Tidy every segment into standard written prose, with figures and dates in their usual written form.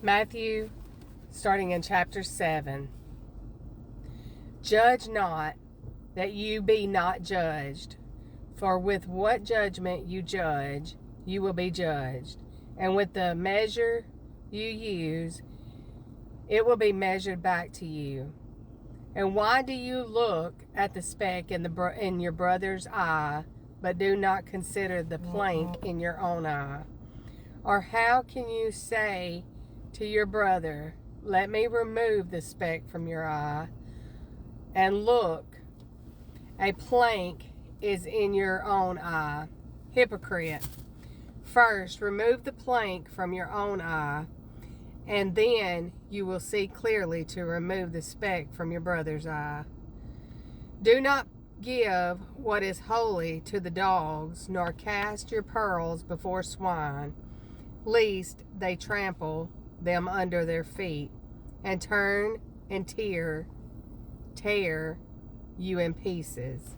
Matthew, starting in chapter 7. Judge not, that you be not judged. For with what judgment you judge, you will be judged. And with the measure you use, it will be measured back to you. And why do you look at the speck in your brother's eye, but do not consider the plank in your own eye? Or how can you say to your brother, let me remove the speck from your eye, and look, a plank is in your own eye? Hypocrite, first remove the plank from your own eye, and then you will see clearly to remove the speck from your brother's eye. Do not give what is holy to the dogs, nor cast your pearls before swine, lest they trample them under their feet, and turn and tear you in pieces.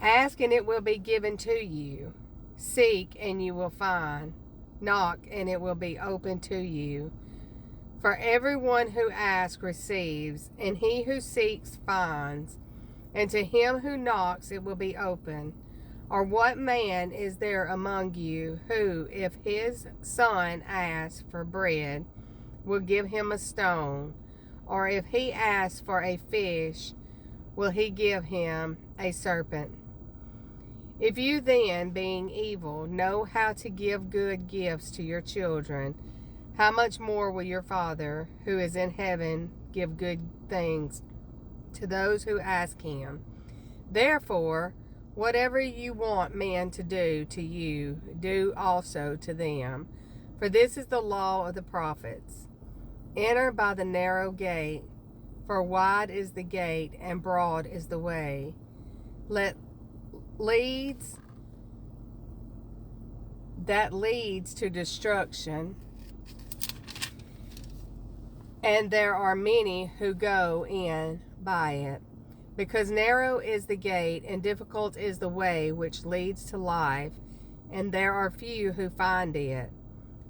Ask and it will be given to you. Seek and you will find. Knock and it will be open to you. For everyone who asks receives, and he who seeks finds, and to him who knocks it will be open. Or what man is there among you who, if his son asks for bread, will give him a stone? Or if he asks for a fish, will he give him a serpent? If you then, being evil, know how to give good gifts to your children, how much more will your Father, who is in heaven, give good things to those who ask him? Therefore, whatever you want men to do to you, do also to them. For this is the law of the prophets. Enter by the narrow gate, for wide is the gate and broad is the way that leads to destruction, and there are many who go in by it. Because narrow is the gate and difficult is the way which leads to life, and there are few who find it.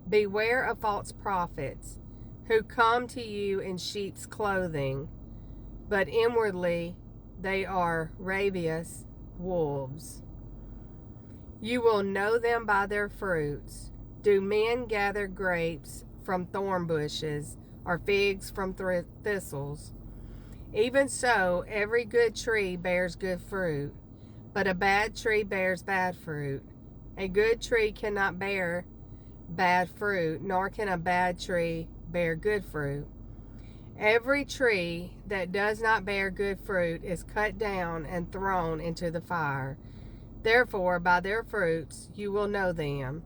Beware of false prophets, who come to you in sheep's clothing, but inwardly they are ravenous wolves. You will know them by their fruits. Do men gather grapes from thorn bushes, or figs from thistles? Even so, every good tree bears good fruit, but a bad tree bears bad fruit. A good tree cannot bear bad fruit, nor can a bad tree bear good fruit. Every tree that does not bear good fruit is cut down and thrown into the fire. Therefore, by their fruits you will know them.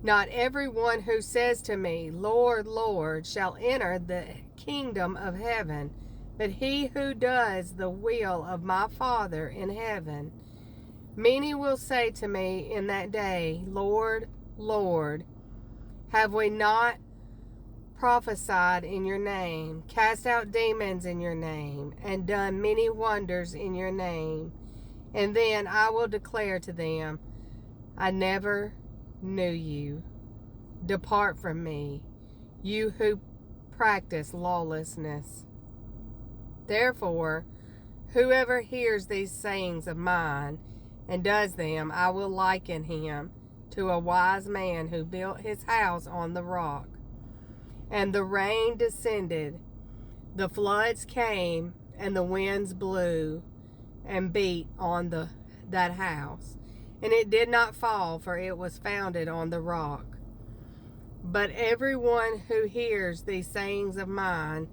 Not everyone who says to me, Lord, Lord, shall enter the kingdom of heaven, but he who does the will of my Father in heaven. Many will say to me in that day, Lord, Lord, have we not prophesied in your name, cast out demons in your name, and done many wonders in your name? And then I will declare to them, I never knew you. Depart from me, you who practice lawlessness. Therefore, whoever hears these sayings of mine and does them, I will liken him to a wise man who built his house on the rock. And the rain descended, the floods came, and the winds blew and beat on that house. And it did not fall, for it was founded on the rock. But everyone who hears these sayings of mine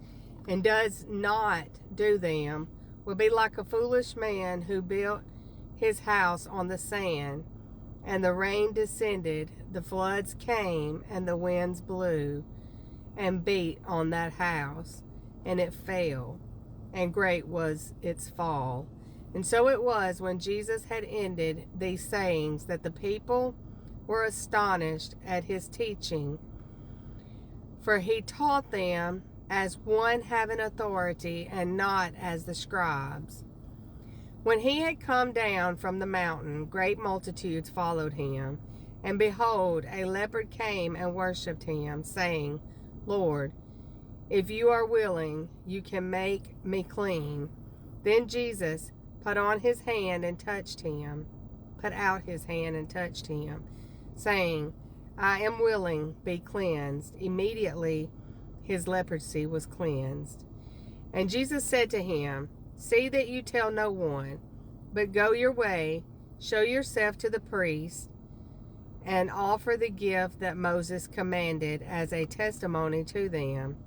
and does not do them will be like a foolish man who built his house on the sand. And the rain descended, the floods came, and the winds blew and beat on that house, and it fell, and great was its fall. And so it was, when Jesus had ended these sayings, that the people were astonished at his teaching. For he taught them as one having authority, and not as the scribes. When he had come down from the mountain, great multitudes followed him, And behold, a leopard came and worshipped him, saying, Lord, if you are willing, you can make me clean. Then Jesus put out his hand and touched him, saying, I am willing, be cleansed. Immediately his leprosy was cleansed. And Jesus said to him, See that you tell no one, but go your way, show yourself to the priest, and offer the gift that Moses commanded as a testimony to them.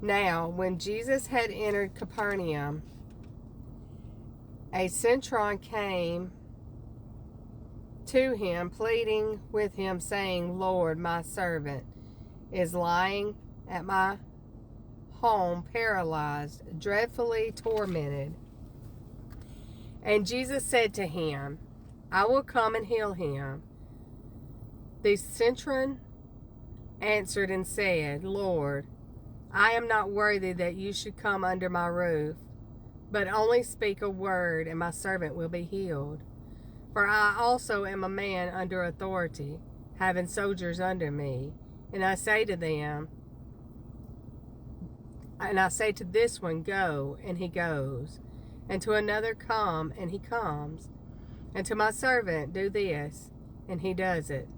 Now, when Jesus had entered Capernaum, a centurion came to him, pleading with him, saying, Lord, my servant is lying at my home, paralyzed, dreadfully tormented. And Jesus said to him, I will come and heal him. The centurion answered and said, Lord, I am not worthy that you should come under my roof, but only speak a word, and my servant will be healed. For I also am a man under authority, having soldiers under me. And I say to this one, Go, and he goes. And to another, Come, and he comes. And to my servant, Do this, and he does it.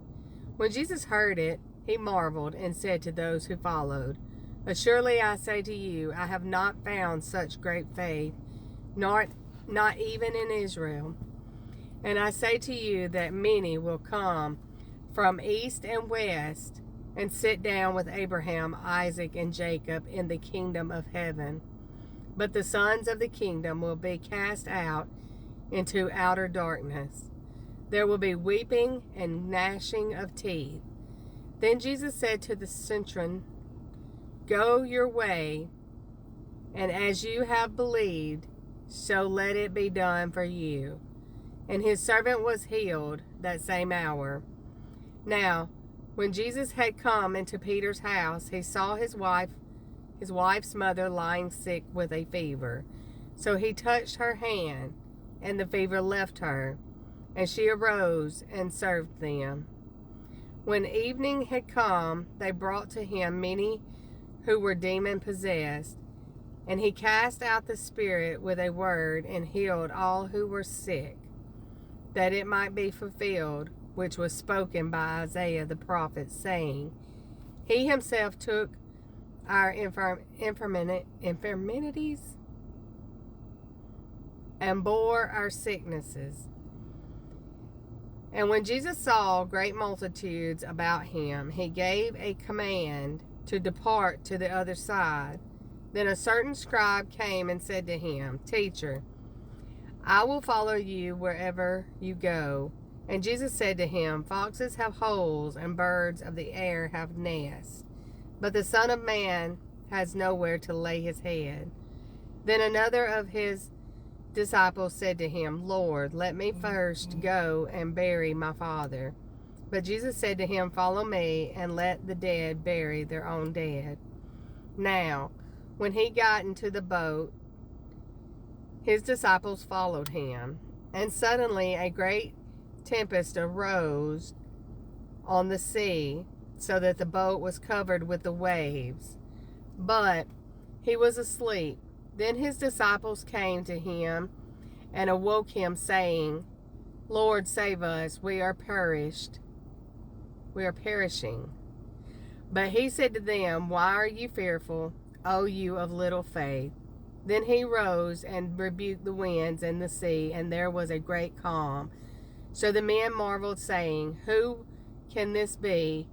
When Jesus heard it, he marveled and said to those who followed, Surely I say to you, I have not found such great faith, not even in Israel. And I say to you that many will come from east and west and sit down with Abraham, Isaac, and Jacob in the kingdom of heaven. But the sons of the kingdom will be cast out into outer darkness. There will be weeping and gnashing of teeth. Then Jesus said to the centurion, Go your way, and as you have believed, so let it be done for you. And his servant was healed that same hour. Now, when Jesus had come into Peter's house, he saw his wife's mother lying sick with a fever. So he touched her hand, and the fever left her, and she arose and served them. When evening had come, they brought to him many who were demon-possessed, and he cast out the spirit with a word and healed all who were sick, that it might be fulfilled, which was spoken by Isaiah the prophet, saying, He himself took our infirmities and bore our sicknesses. And when Jesus saw great multitudes about him, he gave a command to depart to the other side. Then a certain scribe came and said to him, Teacher, I will follow you wherever you go. And Jesus said to him, Foxes have holes, and birds of the air have nests, but the Son of Man has nowhere to lay his head. Then another of his disciples said to him, Lord, let me first go and bury my father. But Jesus said to him, Follow me, and let the dead bury their own dead. Now, when he got into the boat, his disciples followed him. And suddenly a great tempest arose on the sea, so that the boat was covered with the waves. But he was asleep. Then his disciples came to him and awoke him, saying, Lord, save us, we are perishing. But he said to them, Why are you fearful, O you of little faith? Then he rose and rebuked the winds and the sea, and there was a great calm. So the men marveled, saying, Who can this be,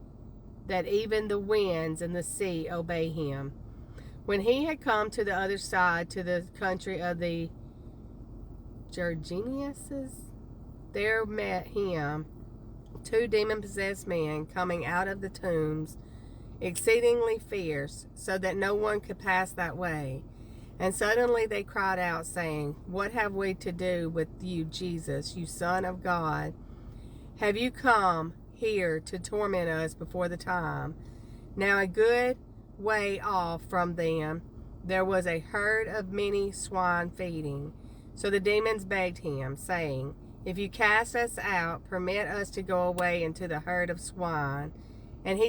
that even the winds and the sea obey him? When he had come to the other side, to the country of the Gergesenes, there met him 2 demon-possessed men coming out of the tombs, exceedingly fierce, so that no one could pass that way. And suddenly they cried out, saying, What have we to do with you, Jesus, you Son of God? Have you come here to torment us before the time? Now a good way off from them there was a herd of many swine feeding. So the demons begged him, saying, If you cast us out, permit us to go away into the herd of swine. And he